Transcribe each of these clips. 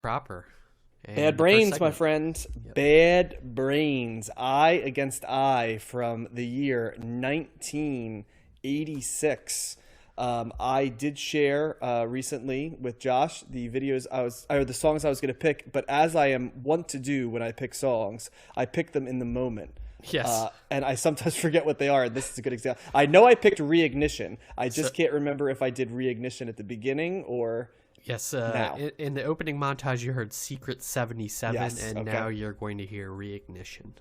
Proper. Bad And the first Brains, my segment. friend. Yep. Bad Brains. Eye Against Eye from the year 1986. I did share recently with Josh the videos or the songs I was going to pick, but as I am wont to do when I pick songs, I pick them in the moment. Yes. And I sometimes forget what they are. And this is a good example. I know I picked Reignition. I So, just can't remember if I did Reignition at the beginning or yes. now. In the opening montage, you heard Secret 77, Yes. and Okay. now you're going to hear Reignition.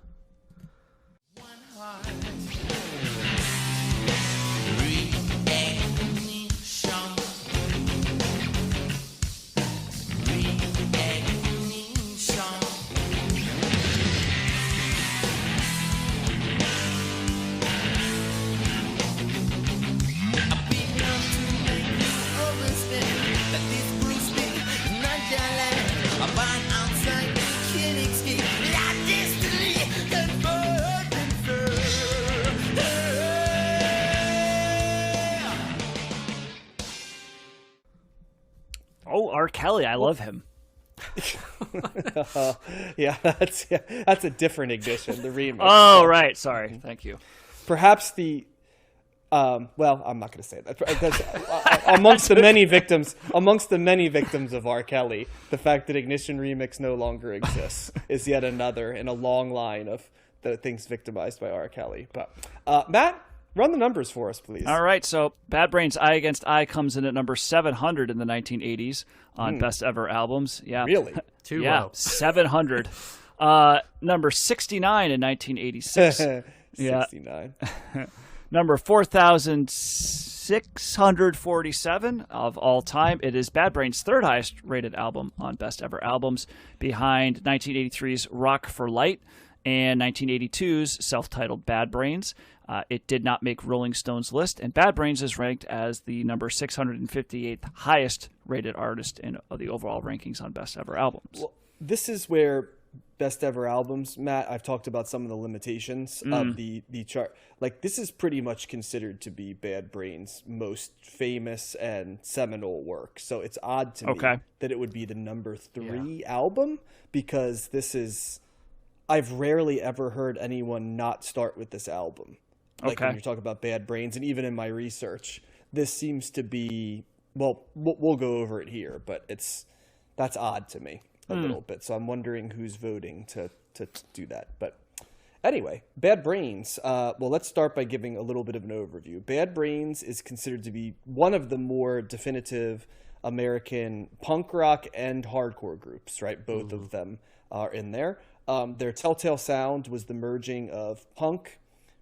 Oh, R. Kelly, I love him. That's a different ignition. The remix. Oh, right. Sorry. Thank you. Perhaps the well, I'm not going to say that. That's, amongst the many victims of R. Kelly, the fact that Ignition Remix no longer exists is yet another in a long line of the things victimized by R. Kelly. But Matt, run the numbers for us, please. All right. So Bad Brains, Eye Against Eye comes in at number 700 in the 1980s on Best Ever Albums. Yeah. Really? Too Yeah. low. 700. Number 69 in 1986. 69. Number 4,647 of all time. It is Bad Brains' third highest rated album on Best Ever Albums, behind 1983's Rock for Light and 1982's self-titled Bad Brains. It did not make Rolling Stone's list, and Bad Brains is ranked as the number 658th highest rated artist in the overall rankings on Best Ever Albums. Well, this is where Best Ever Albums, Matt, I've talked about some of the limitations of the chart. Like, this is pretty much considered to be Bad Brains' most famous and seminal work. So it's odd to me that it would be the number 3 album, because I've rarely ever heard anyone not start with this album. Like when you're talking about Bad Brains, and even in my research, this seems to be, well, we'll go over it here, but that's odd to me a little bit. So I'm wondering who's voting to do that. But anyway, Bad Brains. Well, let's start by giving a little bit of an overview. Bad Brains is considered to be one of the more definitive American punk rock and hardcore groups, right? Both of them are in there. Their telltale sound was the merging of punk,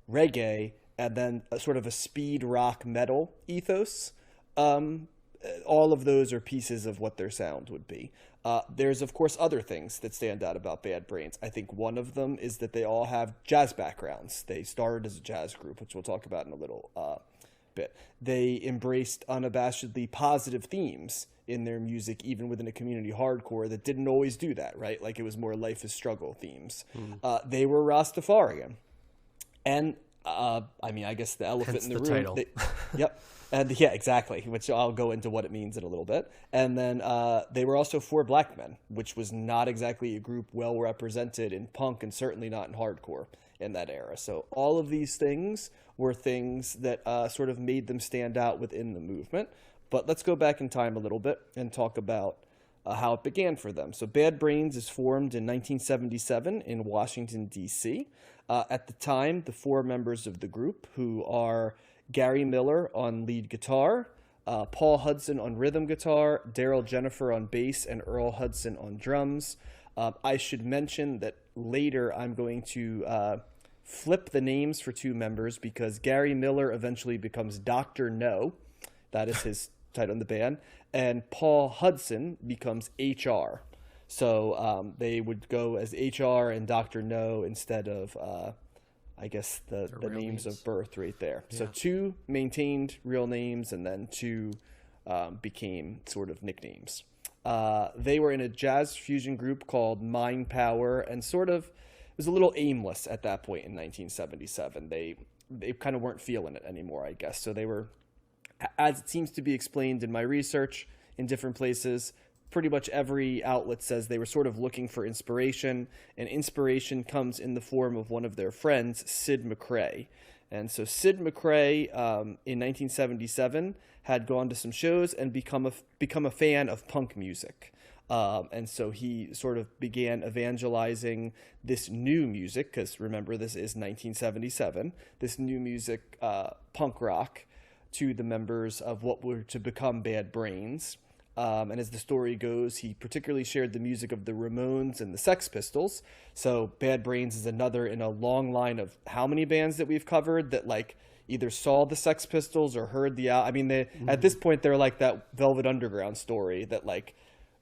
reggae, and then a sort of a speed rock metal ethos. All of those are pieces of what their sound would be. There's, of course, other things that stand out about Bad Brains. I think one of them is that they all have jazz backgrounds. They started as a jazz group, which we'll talk about in a little bit. They embraced unabashedly positive themes in their music, even within a community hardcore that didn't always do that, right? Like, it was more life is struggle themes. They were Rastafarian. And, I mean, I guess the elephant Hence in the the room. title. Yep. And yeah, exactly, which I'll go into what it means in a little bit. And then they were also four black men, which was not exactly a group well represented in punk, and certainly not in hardcore in that era. So all of these things were things that sort of made them stand out within the movement. But let's go back in time a little bit and talk about how it began for them. So Bad Brains is formed in 1977 in Washington, D.C. At the time, the four members of the group, who are Gary Miller on lead guitar, Paul Hudson on rhythm guitar, Daryl Jennifer on bass, and Earl Hudson on drums. I should mention that later I'm going to flip the names for two members, because Gary Miller eventually becomes Dr. No. That is his title in the band. And Paul Hudson becomes HR. So they would go as HR and Dr. No instead of... I guess the names of birth right there. Yeah. So two maintained real names, and then two became sort of nicknames. They were in a jazz fusion group called Mind Power, and sort of, it was a little aimless at that point in 1977. They kind of weren't feeling it anymore, I guess. So they were, as it seems to be explained in my research in different places, pretty much every outlet says they were sort of looking for inspiration, and inspiration comes in the form of one of their friends, Sid McRae. And so Sid McRae, in 1977, had gone to some shows and become a fan of punk music. And so he sort of began evangelizing this new music, because remember, this is 1977, this new music, punk rock, to the members of what were to become Bad Brains. And as the story goes, he particularly shared the music of the Ramones and the Sex Pistols. So Bad Brains is another in a long line of how many bands that we've covered that like either saw the Sex Pistols or heard the I mean, at this point they're like that Velvet Underground story that like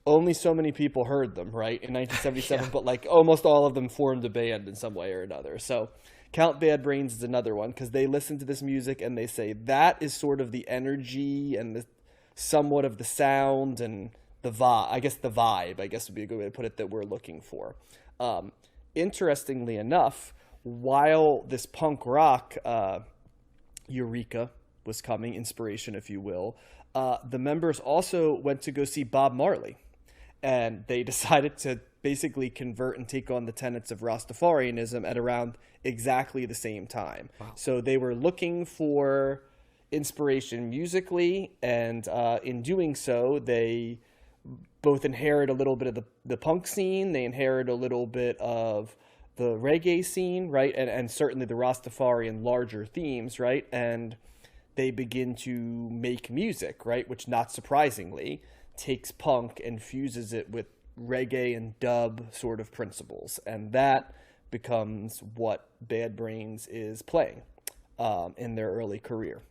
only so many people heard them, right, in 1977, but like almost all of them formed a band in some way or another. So Count Bad Brains is another one, because they listen to this music and they say that is sort of the energy and the somewhat of the sound and the vibe, I guess would be a good way to put it, that we're looking for. Interestingly enough, while this punk rock eureka was coming, inspiration, if you will, the members also went to go see Bob Marley. And they decided to basically convert and take on the tenets of Rastafarianism at around exactly the same time. Wow. So they were looking for inspiration musically, and in doing so, they both inherit a little bit of the punk scene, they inherit a little bit of the reggae scene, right, and certainly the Rastafarian larger themes, right, and they begin to make music, right, which not surprisingly takes punk and fuses it with reggae and dub sort of principles, and that becomes what Bad Brains is playing in their early career.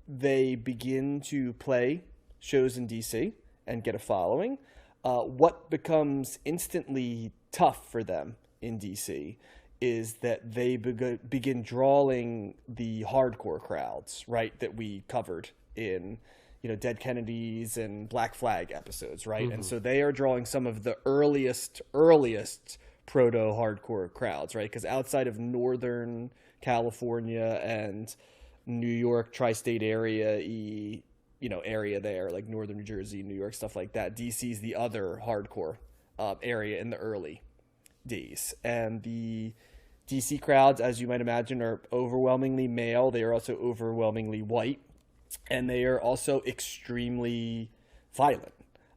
They begin to play shows in DC and get a following. What becomes instantly tough for them in DC is that they begin drawing the hardcore crowds, right, that we covered in Dead Kennedys and Black Flag episodes, right? Mm-hmm. And so they are drawing some of the earliest proto-hardcore crowds, right? Because outside of Northern California and New York tri-state area, area there, like Northern New Jersey, New York, stuff like that, DC's the other hardcore area in the early days. And the DC crowds, as you might imagine, are overwhelmingly male. They are also overwhelmingly white. And they are also extremely violent.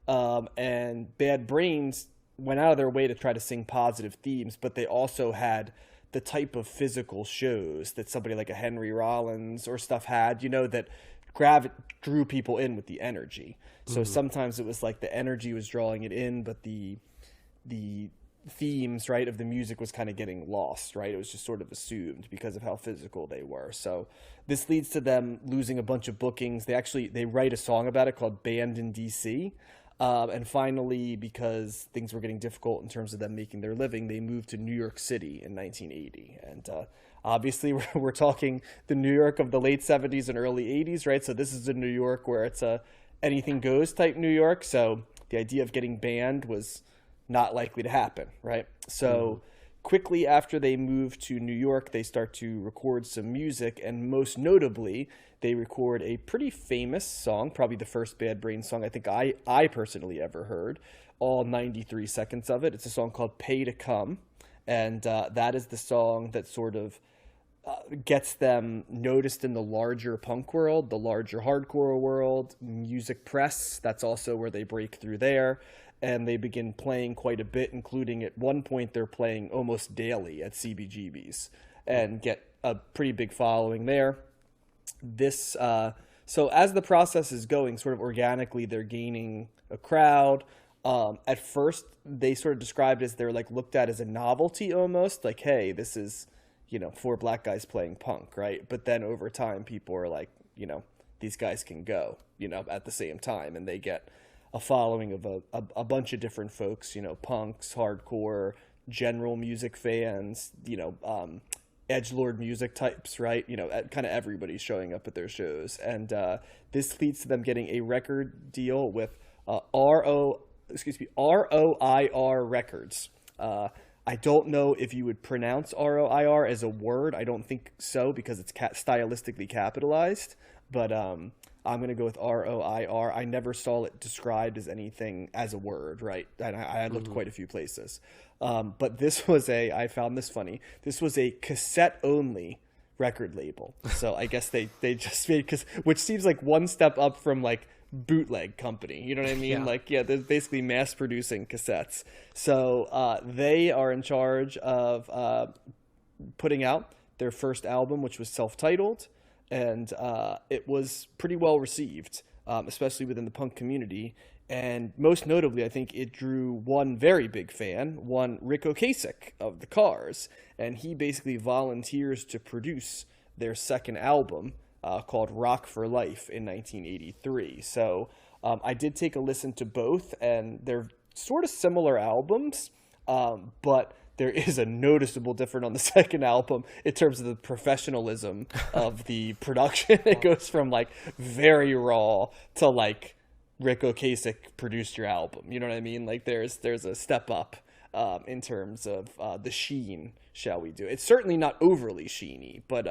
And Bad Brains went out of their way to try to sing positive themes, but they also had the type of physical shows that somebody like a Henry Rollins or stuff had, that drew people in with the energy. So sometimes it was like the energy was drawing it in, but the themes, right, of the music was kind of getting lost, right? It was just sort of assumed because of how physical they were. So this leads to them losing a bunch of bookings. They write a song about it called Banned in DC. And finally, because things were getting difficult in terms of them making their living, they moved to New York City in 1980. And obviously, we're talking the New York of the late 70s and early 80s, right? So this is a New York where it's a anything goes type New York. So the idea of getting banned was not likely to happen, right? So quickly after they move to New York, they start to record some music, and most notably, they record a pretty famous song, probably the first Bad Brains song I think I personally ever heard, all 93 seconds of it. It's a song called Pay to Come, and that is the song that sort of gets them noticed in the larger punk world, the larger hardcore world, music press. That's also where they break through there. And they begin playing quite a bit, including at one point they're playing almost daily at CBGB's and get a pretty big following there. So as the process is going, sort of organically, they're gaining a crowd. At first, they sort of described as they're like looked at as a novelty almost, like, hey, this is, four black guys playing punk, right? But then over time, people are like, these guys can go, at the same time, and they get a following of a bunch of different folks, punks, hardcore, general music fans, edgelord music types, right? Kind of everybody's showing up at their shows. And this leads to them getting a record deal with ROIR Records. I don't know if you would pronounce ROIR as a word. I don't think so, because it's stylistically capitalized. But I'm going to go with ROIR. I never saw it described as anything as a word, right? And I looked quite a few places. But this was I found this funny. This was a cassette only record label. So I guess they just made, which seems like one step up from like bootleg company. You know what I mean? Yeah. Like, yeah, they're basically mass producing cassettes. So they are in charge of putting out their first album, which was self-titled, and it was pretty well received, especially within the punk community. And most notably, I think it drew one very big fan, one Rick Ocasek of the Cars, and he basically volunteers to produce their second album called Rock for Life in 1983. So I did take a listen to both, and they're sort of similar albums, but there is a noticeable difference on the second album in terms of the professionalism of the production. It goes from like very raw to like Rick Ocasek produced your album. You know what I mean? Like there's a step up in terms of the sheen, shall we do. It's certainly not overly sheeny, but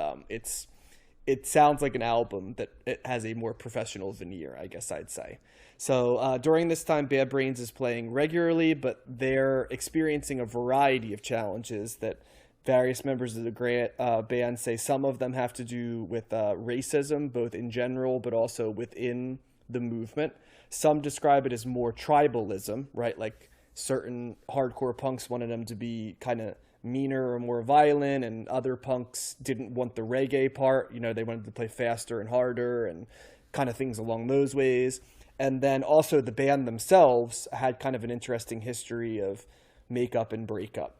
it sounds like an album that it has a more professional veneer, I guess I'd say. So during this time, Bad Brains is playing regularly, but they're experiencing a variety of challenges that various members of the band say some of them have to do with racism, both in general, but also within the movement. Some describe it as more tribalism, right? Like certain hardcore punks wanted them to be kind of meaner or more violent, and other punks didn't want the reggae part. You know, they wanted to play faster and harder and kind of things along those ways. And then also the band themselves had kind of an interesting history of makeup and breakup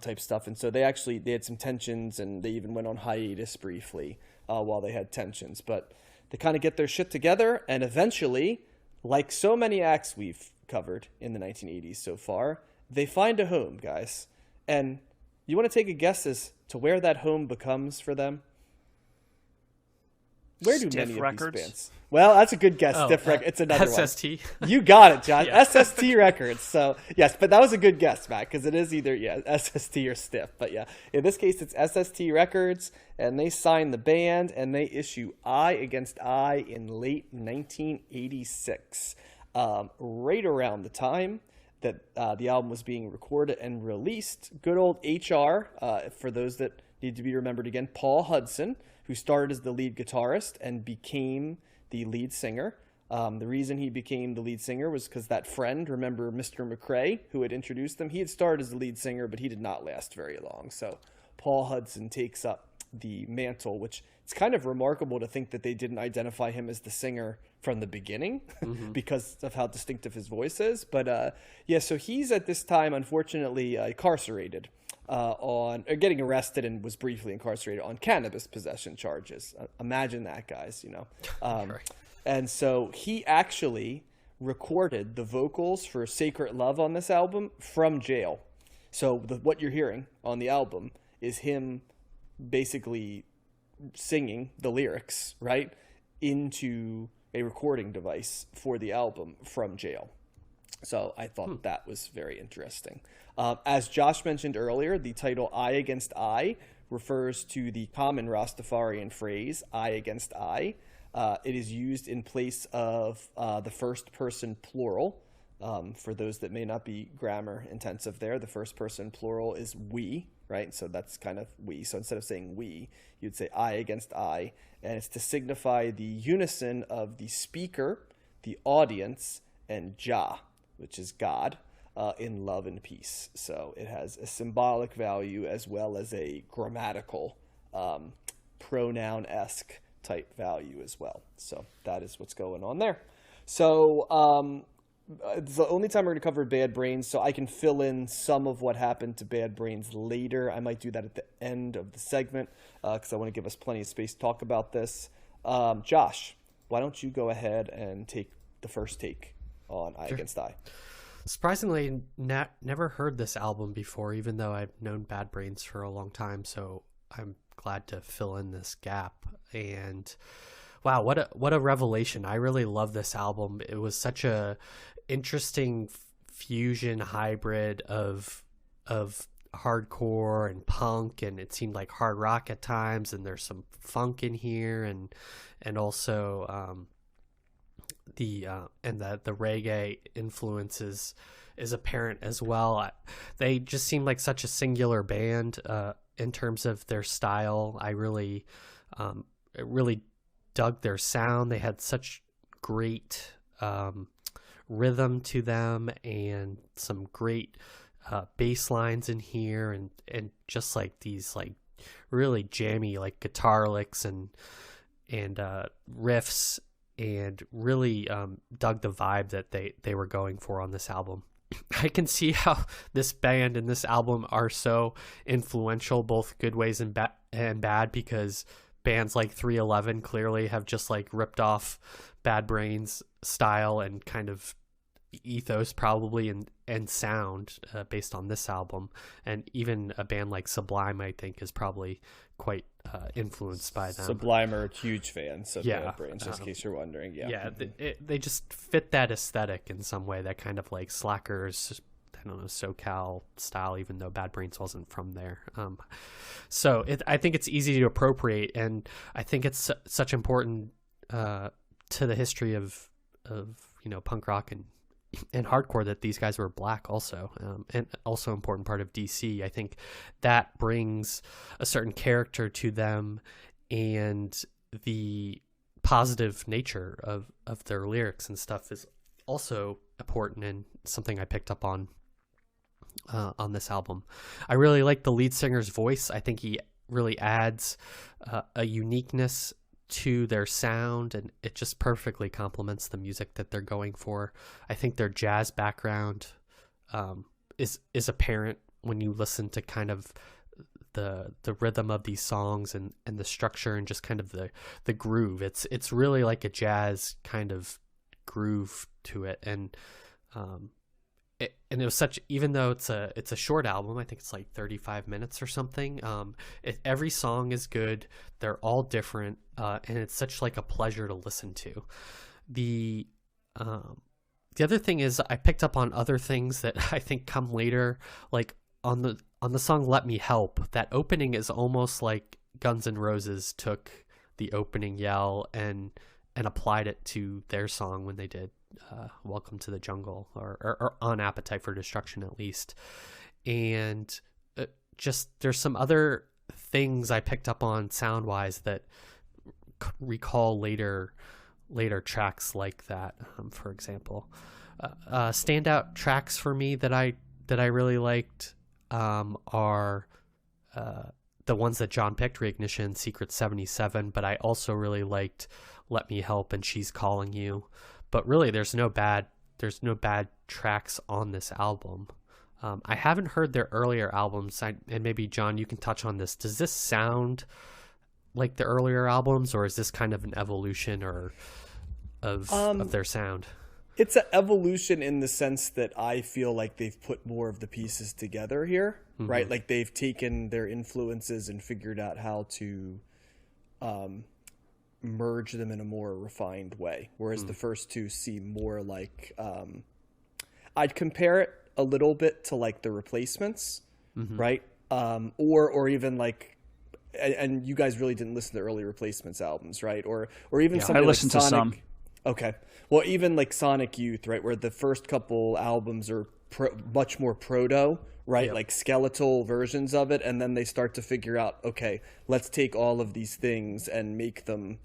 type stuff. And so they had some tensions, and they even went on hiatus briefly while they had tensions. But they kind of get their shit together, and eventually, like so many acts we've covered in the 1980s so far, they find a home, guys. And you want to take a guess as to where that home becomes for them? Where do Stiff many Records? of these bands? Well, that's a good guess. Oh, Stiff Records. It's another SST. one. You got it, John. Yeah. SST Records. So yes, but that was a good guess, Matt, because it is either SST or Stiff. But yeah, in this case, it's SST Records, and they sign the band, and they issue Eye Against Eye in late 1986, right around the time that the album was being recorded and released. Good old HR, for those that need to be remembered again, Paul Hudson, who started as the lead guitarist and became the lead singer. The reason he became the lead singer was because that friend, remember Mr. McRae, who had introduced them, he had started as the lead singer, but he did not last very long. So Paul Hudson takes up the mantle, which it's kind of remarkable to think that they didn't identify him as the singer from the beginning because of how distinctive his voice is. But so he's at this time, unfortunately, incarcerated getting arrested, and was briefly incarcerated on cannabis possession charges. Imagine that, guys, you know. Right. And so he actually recorded the vocals for Sacred Love on this album from jail. So what you're hearing on the album is him basically singing the lyrics, right, into a recording device for the album from jail. So I thought that was very interesting. As Josh mentioned earlier, the title Eye Against Eye refers to the common Rastafarian phrase, eye against eye. It is used in place of the first person plural. For those that may not be grammar intensive there, the first person plural is we, right? So that's kind of we. So instead of saying we, you'd say eye against eye. And it's to signify the unison of the speaker, the audience, and Jah, which is God, in love and peace. So it has a symbolic value as well as a grammatical pronoun-esque type value as well. So that is what's going on there. So it's the only time we're going to cover Bad Brains, so I can fill in some of what happened to Bad Brains later. I might do that at the end of the segment because I want to give us plenty of space to talk about this. Josh, why don't you go ahead and take the first take on Eye Against Eye? Surprisingly, never heard this album before, even though I've known Bad Brains for a long time, so I'm glad to fill in this gap. And wow, what a revelation. I really love this album. It was such a interesting fusion hybrid of hardcore and punk, and it seemed like hard rock at times, and there's some funk in here, and also the reggae influences is apparent as well. They just seem like such a singular band in terms of their style. I really dug their sound. They had such great rhythm to them, and some great bass lines in here, and just like these like really jammy like guitar licks and riffs, and really dug the vibe that they were going for on this album. I can see how this band and this album are so influential, both good ways and bad, because bands like 311 clearly have just like ripped off Bad Brains style and kind of ethos probably, and sound based on this album. And even a band like Sublime, I think, is probably quite influenced by them. Sublime are huge fans of Bad Brains, just in case you're wondering. They just fit that aesthetic in some way, that kind of like Slackers, I don't know, SoCal style, even though Bad Brains wasn't from there. So I think it's easy to appropriate, and I think it's such important to the history of punk rock and hardcore that these guys were black also, and also an important part of DC. I think that brings a certain character to them, and the positive nature of their lyrics and stuff is also important, and something I picked up on this album. I really like the lead singer's voice. I think he really adds a uniqueness to their sound, and it just perfectly complements the music that they're going for. I think their jazz background is apparent when you listen to kind of the rhythm of these songs, and the structure, and just kind of the groove. It's really like a jazz kind of groove to it, and it was such, even though it's a short album, I think it's like 35 minutes or something. Every song is good. They're all different, and it's such like a pleasure to listen to. The other thing is, I picked up on other things that I think come later, like on the song "Let Me Help." That opening is almost like Guns N' Roses took the opening yell and applied it to their song when they did Welcome to the Jungle, or on Appetite for Destruction at least. And just there's some other things I picked up on sound wise that recall later tracks like that. For example, standout tracks for me that I really liked are the ones that John picked: Reignition, Secret 77, but I also really liked Let Me Help and She's Calling You. But really, there's no bad tracks on this album. I haven't heard their earlier albums, and maybe John, you can touch on this. Does this sound like the earlier albums, or is this kind of an evolution of their sound? It's an evolution in the sense that I feel like they've put more of the pieces together here, mm-hmm. right? Like they've taken their influences and figured out how to merge them in a more refined way, whereas the first two seem more like I'd compare it a little bit to like the Replacements, mm-hmm. right? Or even like, and you guys really didn't listen to early Replacements albums, right? Or even something I listened like to Sonic. some. Okay, well, even like Sonic Youth, right, where the first couple albums are much more proto, right? Yep. Like skeletal versions of it, and then they start to figure out, okay, let's take all of these things and make them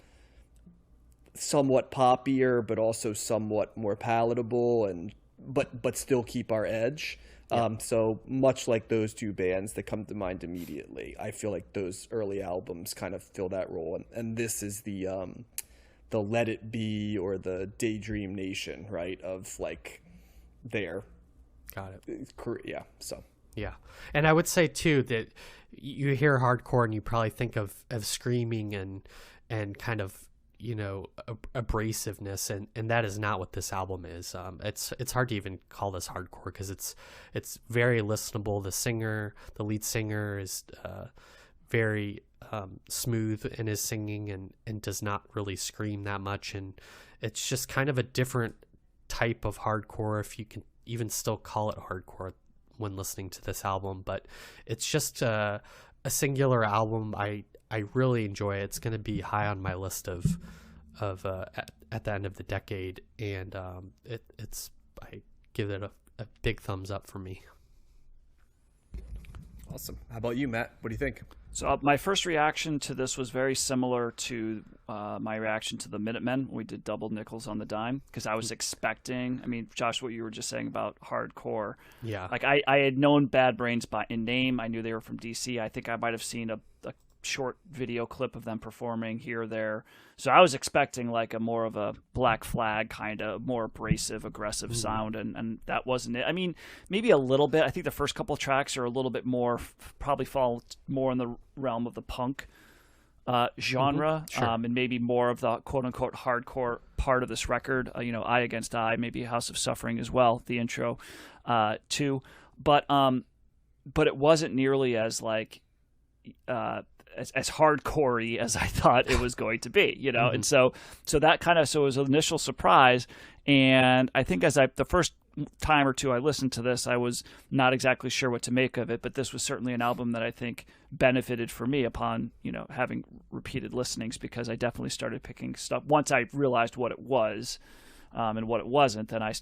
somewhat poppier, but also somewhat more palatable, and but still keep our edge. Yep. So much like those two bands that come to mind immediately, I feel like those early albums kind of fill that role, and this is the Let It Be or the Daydream Nation, right? Of like their got it. Yeah. So yeah, and I would say too that you hear hardcore and you probably think of screaming and kind of, abrasiveness, and that is not what this album is. It's hard to even call this hardcore because it's very listenable. The lead singer is very smooth in his singing and does not really scream that much, and it's just kind of a different type of hardcore, if you can even still call it hardcore. when listening to this album, but it's just a singular album. I really enjoy it. It's going to be high on my list of at the end of the decade, and I give it a big thumbs up for me. Awesome. How about you, Matt? What do you think? So my first reaction to this was very similar to my reaction to the Minutemen when we did double nickels on the dime, because I was expecting, I mean, Josh, what you were just saying about hardcore. Yeah. Like I had known Bad Brains in name. I knew they were from DC. I think I might have seen a short video clip of them performing here or there. So I was expecting like a more of a Black Flag kind of more abrasive, aggressive sound, and that wasn't it. I mean, maybe a little bit. I think the first couple of tracks are a little bit more, probably fall more in the realm of the punk genre, Sure. and maybe more of the quote-unquote hardcore part of this record. Eye Against Eye, maybe House of Suffering as well, the intro too. But it wasn't nearly as like as hardcore-y as I thought it was going to be, and so that kind of, so it was an initial surprise. And I think the first time or two I listened to this, I was not exactly sure what to make of it, but this was certainly an album that I think benefited for me upon, having repeated listenings, because I definitely started picking stuff. Once I realized what it was and what it wasn't, then I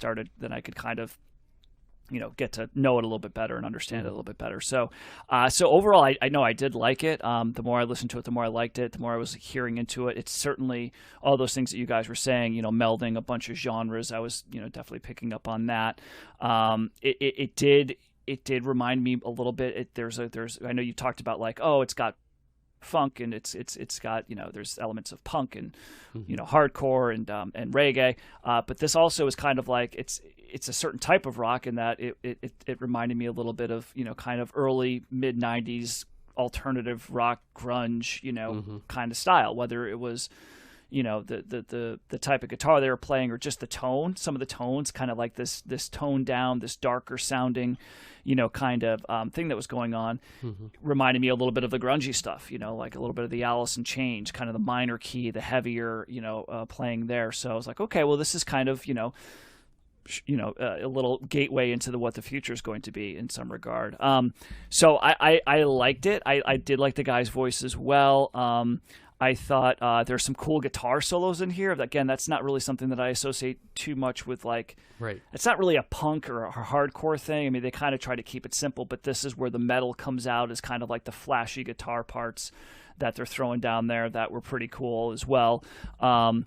could kind of, get to know it a little bit better and understand it a little bit better. So overall, I know I did like it. The more I listened to it, the more I liked it, the more I was hearing into it. It's certainly all those things that you guys were saying, melding a bunch of genres. I was, definitely picking up on that. It did remind me a little bit. I know you talked about like, oh, it's got funk and it's got, there's elements of punk and hardcore and reggae, but this also is kind of like it's a certain type of rock in that it reminded me a little bit of kind of early mid 90s alternative rock grunge kind of style, whether it was the type of guitar they were playing or just the tone. Some of the tones kind of like this toned down, this darker sounding kind of thing that was going on, reminded me a little bit of the grungy stuff, like a little bit of the Alice in Chains, kind of the minor key, the heavier, playing there. So I was like, okay, well, this is kind of, a little gateway into what the future is going to be in some regard. So I liked it. I did like the guy's voice as well. I thought there's some cool guitar solos in here. Again, that's not really something that I associate too much with, like, right. It's not really a punk or a hardcore thing. I mean, they kind of try to keep it simple, but this is where the metal comes out, as kind of like the flashy guitar parts that they're throwing down there that were pretty cool as well. Really,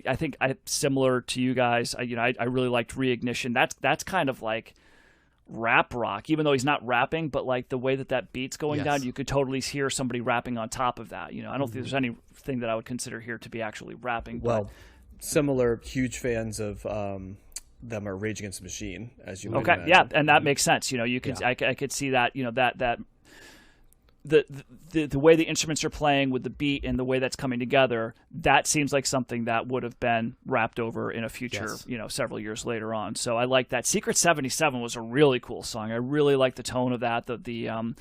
I think similar to you guys, I really liked Reignition. That's kind of like rap rock, even though he's not rapping, but like the way that beat's going down, you could totally hear somebody rapping on top of that. I don't think there's anything that I would consider here to be actually rapping. Well, similar huge fans of them are Rage Against the Machine, as you might imagine. Yeah, and that makes sense. You could I could see that, that the way the instruments are playing with the beat and the way that's coming together, that seems like something that would have been rapped over in a future, several years later on. So I like that. Secret 77 was a really cool song. I really like the tone of that. The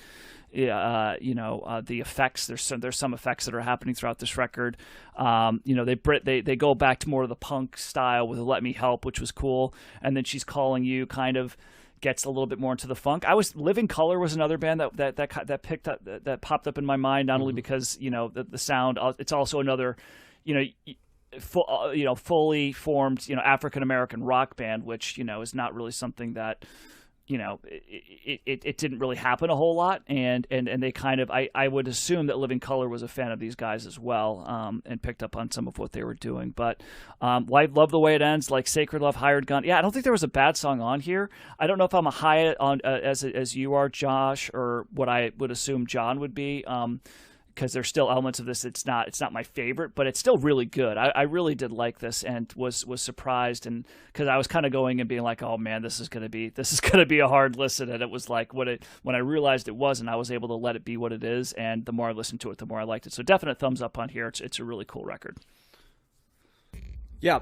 effects. There's some effects that are happening throughout this record. They go back to more of the punk style with "Let Me Help," which was cool, and then She's Calling You kind of gets a little bit more into the funk. Living Color was another band that popped up in my mind, not only because the sound. It's also another fully formed African American rock band, which is not really something that it didn't really happen a whole lot, and they kind of I would assume that Living Color was a fan of these guys as well, and picked up on some of what they were doing. But I love the way it ends, like Sacred Love, Hired Gun. Yeah, I don't think there was a bad song on here. I don't know if I'm a high on as you are, Josh, or what I would assume John would be. Because there's still elements of this. It's not my favorite, but it's still really good. I really did like this, and was surprised, and because I was kind of going and being like, oh man, this is gonna be a hard listen, and it was like when I realized it wasn't, I was able to let it be what it is, and the more I listened to it, the more I liked it. So definite thumbs up on here. It's a really cool record. Yeah,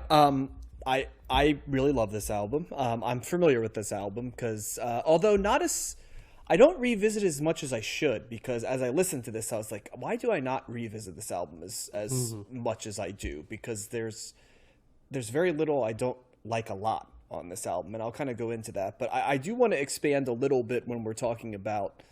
I really love this album. I'm familiar with this album because although not as I don't revisit as much as I should, because as I listened to this, I was like, why do I not revisit this album as much as I do? Because there's very little I don't like a lot on this album, and I'll kind of go into that. But I do want to expand a little bit when we're talking about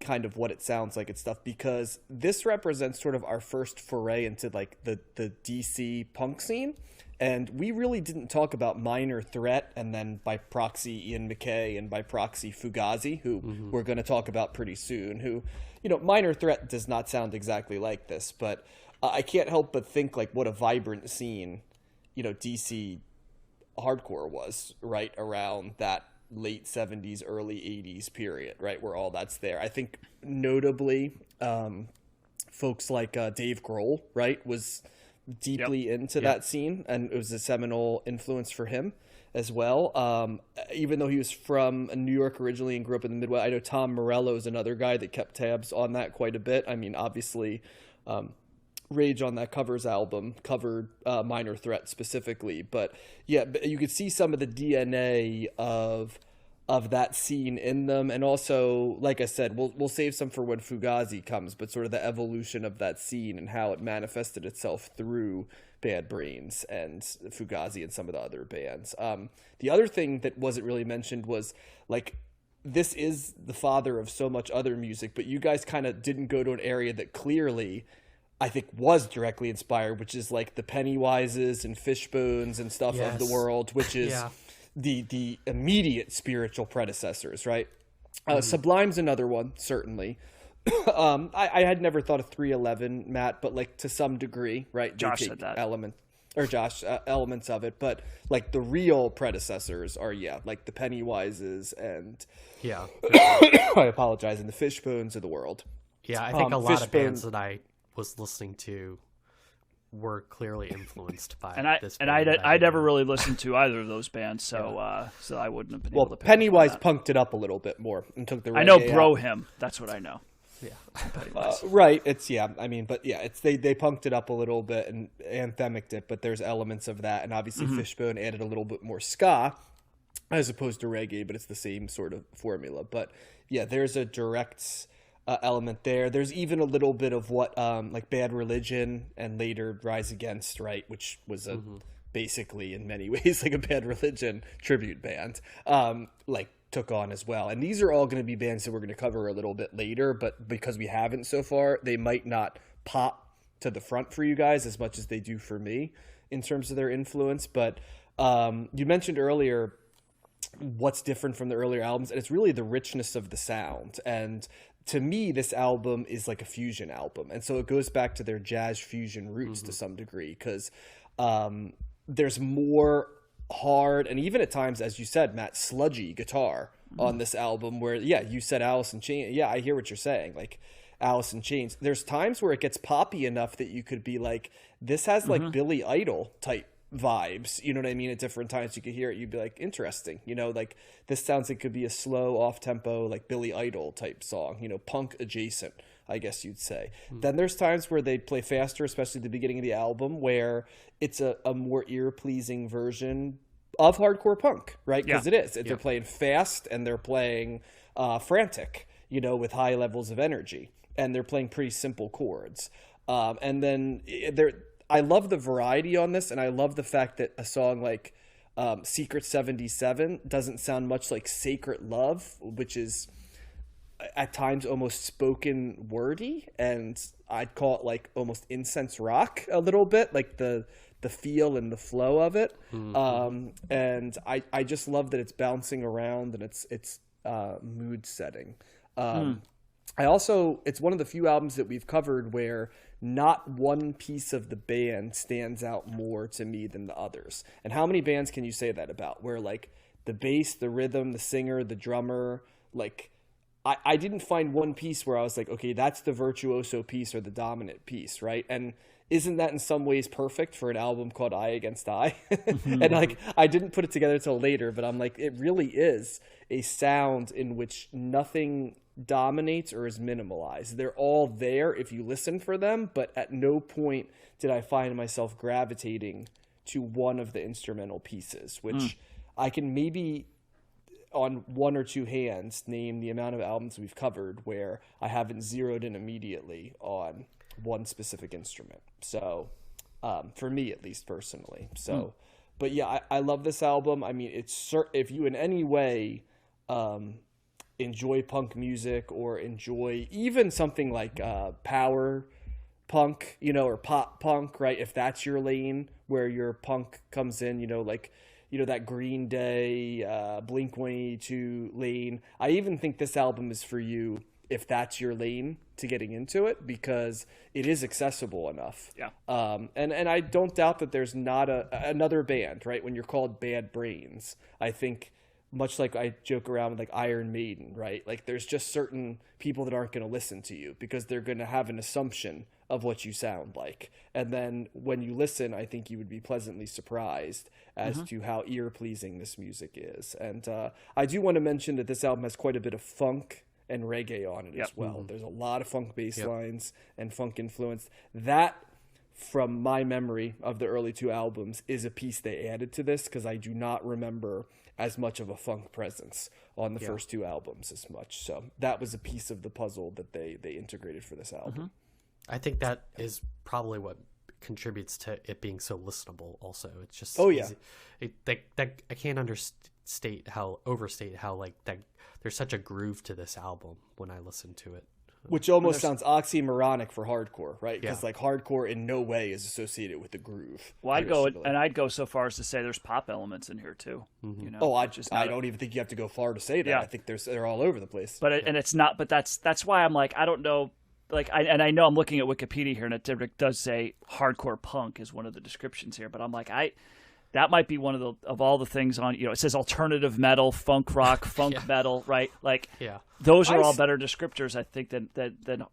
kind of what it sounds like and stuff, because this represents sort of our first foray into like the DC punk scene. And we really didn't talk about Minor Threat, and then by proxy Ian MacKaye, and by proxy Fugazi, who we're going to talk about pretty soon, who, Minor Threat does not sound exactly like this, but I can't help but think like what a vibrant scene, DC hardcore was right around that late 70s, early 80s period, right, where all that's there. I think notably folks like Dave Grohl, right, was deeply into that scene, and it was a seminal influence for him as well. Even though he was from New York originally and grew up in the Midwest, I know Tom Morello is another guy that kept tabs on that quite a bit. I mean, obviously, Rage on that Covers album covered Minor Threat specifically, but yeah, you could see some of the DNA of that scene in them. And also, like I said, we'll save some for when Fugazi comes, but sort of the evolution of that scene and how it manifested itself through Bad Brains and Fugazi and some of the other bands. The other thing that wasn't really mentioned was like, this is the father of so much other music, but you guys kind of didn't go to an area that clearly I think was directly inspired, which is like the Pennywises and Fishbones and stuff of the world, which is the immediate spiritual predecessors, right? Sublime's another one, certainly. I had never thought of 311, Matt, but like to some degree, right? Josh said that. Elements of it, but like the real predecessors are, like the Pennywises and I apologize, and the Fishbones of the world. Yeah, I think a lot of bands that I was listening to were clearly influenced by this band. And I never really listened to either of those bands, so so I wouldn't have been able to pick Pennywise punked it up a little bit more and took the reggae I know Bro out. Him. That's what I know. Yeah. Right. It's they punked it up a little bit and anthemicked it, but there's elements of that, and obviously Fishbone added a little bit more ska as opposed to reggae, but it's the same sort of formula. But yeah, there's a direct element there. There's even a little bit of what like Bad Religion and later Rise Against, right, which was a basically in many ways like a Bad Religion tribute band, like took on as well. And these are all going to be bands that we're going to cover a little bit later, but because we haven't so far, they might not pop to the front for you guys as much as they do for me in terms of their influence. But you mentioned earlier what's different from the earlier albums, and it's really the richness of the sound. And to me, this album is like a fusion album. And so it goes back to their jazz fusion roots to some degree, because there's more hard and even at times, as you said, Matt, sludgy guitar on this album where, you said Alice in Chains. Yeah, I hear what you're saying. Like Alice in Chains. There's times where it gets poppy enough that you could be like, this has like Billy Idol type vibes, you know what I mean? At different times you could hear it, you'd be like, interesting, like this sounds like it could be a slow off tempo like Billy Idol type song, punk adjacent, I guess you'd say. Then there's times where they play faster, especially at the beginning of the album, where it's a more ear pleasing version of hardcore punk, right? Because it is. They're playing fast and they're playing frantic, with high levels of energy, and they're playing pretty simple chords. And then I love the variety on this, and I love the fact that a song like Secret 77 doesn't sound much like Sacred Love, which is at times almost spoken wordy, and I'd call it like almost incense rock a little bit, like the feel and the flow of it. And I just love that it's bouncing around and it's mood setting. It's one of the few albums that we've covered where not one piece of the band stands out more to me than the others. And how many bands can you say that about? Where like the bass, the rhythm, the singer, the drummer, like I didn't find one piece where I was like, okay, that's the virtuoso piece or the dominant piece, right? And isn't that in some ways perfect for an album called Eye Against Eye? And like, I didn't put it together till later, but I'm like, it really is a sound in which nothing dominates or is minimalized. They're all there if you listen for them, but at no point did I find myself gravitating to one of the instrumental pieces, which I can maybe on one or two hands name the amount of albums we've covered where I haven't zeroed in immediately on one specific instrument. So for me, at least personally. So but yeah, I love this album. I mean, if you in any way enjoy punk music or enjoy even something like power punk, or pop punk, right? If that's your lane, where your punk comes in, like that Green Day, Blink-182 lane. I even think this album is for you if that's your lane to getting into it, because it is accessible enough. Yeah. And I don't doubt that there's not another band, right? When you're called Bad Brains, I think, much like I joke around with like Iron Maiden, right? Like there's just certain people that aren't going to listen to you because they're going to have an assumption of what you sound like. And then when you listen, I think you would be pleasantly surprised as to how ear-pleasing this music is. And I do want to mention that this album has quite a bit of funk and reggae on it as well. There's a lot of funk bass lines and funk influence. That, from my memory of the early two albums, is a piece they added to this, because I do not remember as much of a funk presence on the first two albums as much. So that was a piece of the puzzle that they integrated for this album. I think that is probably what contributes to it being so listenable also. It's just easy. I can't overstate how like that there's such a groove to this album when I listen to it. Which almost sounds oxymoronic for hardcore, right? Because Yeah. like hardcore in no way is associated with the groove. Well, I'd go so far as to say there's pop elements in here too. I don't even think you have to go far to say that. Yeah. I think they're all over the place. But it's not. But that's why I'm like, I don't know. Like I know I'm looking at Wikipedia here, and it does say hardcore punk is one of the descriptions here. But I'm like, that might be one of all the things on. It says alternative metal, funk rock, funk metal, right? Like those are all better descriptors, I think, than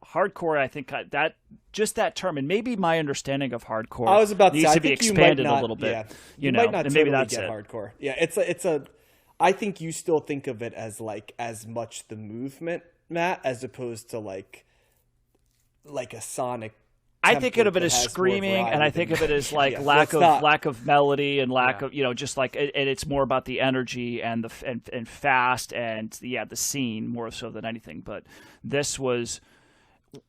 hardcore. I think that term, and maybe my understanding of hardcore I was about to needs say, to be expanded a little bit. Yeah. You might not and totally maybe that's get it. hardcore. Yeah, it's a. I think you still think of it as like as much the movement, Matt, as opposed to like a sonic. I think of it as screaming, and I think of it as like lack of melody and lack of just like, and it's more about the energy and and fast and the scene more so than anything. But this was.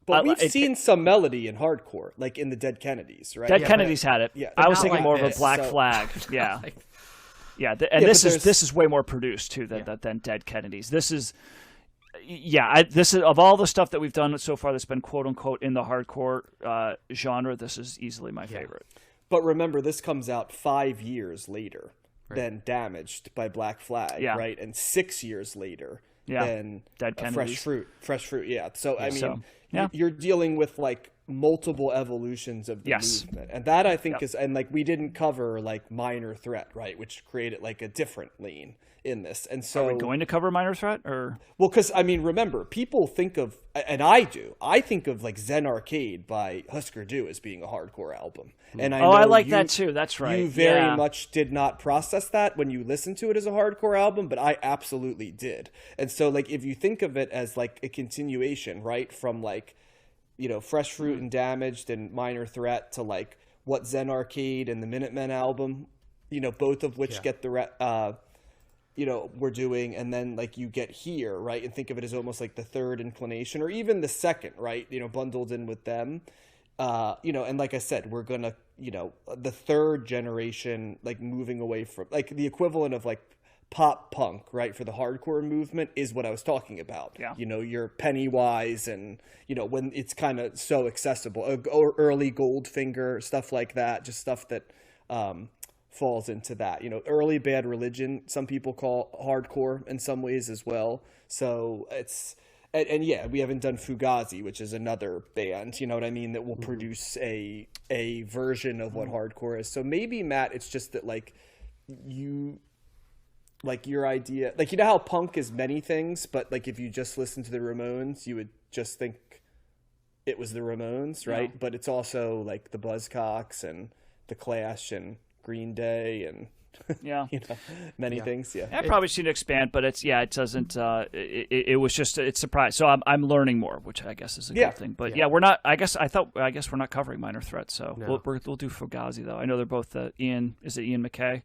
But we've seen some melody in hardcore, like in the Dead Kennedys, right? Dead Kennedys had it. Yeah, I was thinking like more of this, a Black so- Flag. Yeah, Yeah, this but is way more produced too than Dead Kennedys. This is. This is of all the stuff that we've done so far that's been quote unquote in the hardcore genre. This is easily my favorite. But remember, this comes out 5 years later than Damaged by Black Flag, right? And 6 years later than Dead Kennedys. Fresh Fruit. Yeah. So I mean, So, you're dealing with like multiple evolutions of the movement, and that I think is, and like we didn't cover like Minor Threat, right, which created like a different lane in this. And so Are we going to cover Minor Threat or? Well, because I mean, remember, people think of, and I think of like Zen Arcade by Husker Du as being a hardcore album. And I like that too. That's right. You very much did not process that when you listened to it as a hardcore album, but I absolutely did. And so like if you think of it as like a continuation, right, from like Fresh Fruit and Damaged and Minor Threat to like what Zen Arcade and the Minutemen album, both of which get the we're doing, and then like you get here, right, and think of it as almost like the third inclination, or even the second, right, bundled in with them, and like I said, we're gonna, the third generation, like moving away from like the equivalent of like pop punk, right, for the hardcore movement is what I was talking about. Your Pennywise and when it's kind of so accessible, or early Goldfinger, stuff like that, just stuff that falls into that. Early Bad Religion, some people call hardcore in some ways as well. So it's, and we haven't done Fugazi, which is another band, you know what I mean, that will produce a version of what hardcore is. So maybe, Matt, it's just that like your idea, like, how punk is many things, but like if you just listen to the Ramones, you would just think it was the Ramones, right? But it's also like the Buzzcocks and the Clash and Green Day and many things. I probably should expand, but it's it doesn't. It was just it's surprise. So I'm learning more, which I guess is a good thing. But we're not. I guess we're not covering Minor Threat. So we'll do Fugazi though. I know they're both Ian. Is it Ian MacKaye?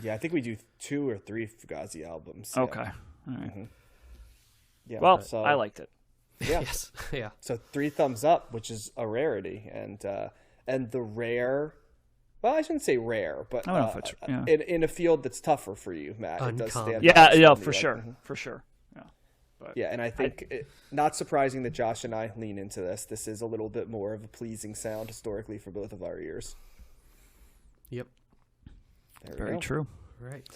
Yeah, I think we do 2 or 3 Fugazi albums. Okay. All right. Mm-hmm. Yeah. Well, so, I liked it. Yeah. Yes. Yeah. So 3 thumbs up, which is a rarity, and the rare well, I shouldn't say rare, but I don't know if it's in a field that's tougher for you, Matt. It does stand yeah, out yeah, to for me, sure, for sure. Yeah, but yeah, and I think not surprising that Josh and I lean into this. This is a little bit more of a pleasing sound historically for both of our ears. Yep. Very true. Right.